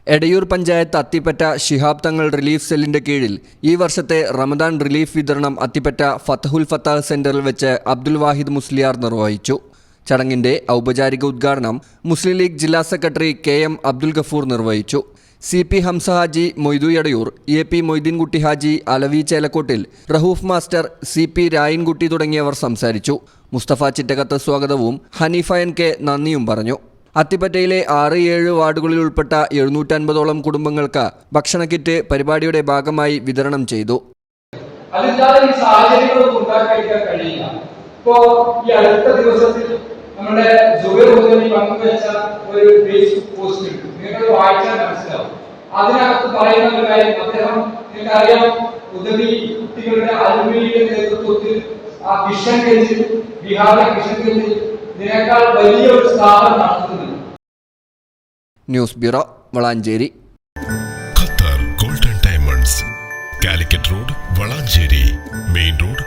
Edayur panchayat Athippatta Shihab Thangal relief സെല്ലിന്റെ കീഴിൽ ഈ വർഷത്തെ റമദാൻ റിലീഫ് വിതരണം അത്തിപ്പറ്റ ഫതഹുൽ ഫത്താഹ് സെന്ററിൽ വെച്ച് അബ്ദുൽ വാഹിദ് മുസ്ലിയാർ നിർവഹിച്ചു. ചടങ്ങിന്റെ ഔപചാരിക ഉദ്ഘാടനം മുസ്ലിം ലീഗ് ജില്ലാ സെക്രട്ടറി KM അബ്ദുൽ ഗഫൂർ നിർവഹിച്ചു. CP Hamza Haji Moidu Edayur, AP Moideenkutty Haji, Alavi Chelakottil, Rahoof master, CP Rayinkutty തുടങ്ങിയവർ സംസാരിച്ചു. മുസ്തഫ ചിറ്റകത്ത് സ്വാഗതവും ഹനീഫ NK നന്ദിയും പറഞ്ഞു. അത്തിപ്പറ്റയിലെ 6-7 വാർഡുകളിൽ ഉൾപ്പെട്ട 750ഓളം കുടുംബങ്ങൾക്ക് ഭക്ഷണ കിറ്റ് പരിപാടിയുടെ ഭാഗമായി വിതരണം ചെയ്തു. നമ്മുടെ പങ്കുവെച്ച ഒരു ഫേസ്ബുക്ക് പോസ്റ്റ് നിങ്ങൾ വായിച്ചാൽ മനസ്സിലാവും. അതിനകത്ത് പറയുന്ന ഒരു കാര്യം, അദ്ദേഹം നിങ്ങൾക്കറിയാം, ഉദവി കുട്ടികളുടെ അലുമിനിയുടെ നേതൃത്വത്തിൽ ആ കിഷൻഗഞ്ചിൽ, ബീഹാറിലെ കിഷൻഗഞ്ചിൽ ഇതിനേക്കാൾ വലിയ ഒരു സ്ഥാപനം നടത്തുന്നുണ്ട്. News bureau, Valanchery. Qatar golden diamonds, Calicut road, Valanchery main road,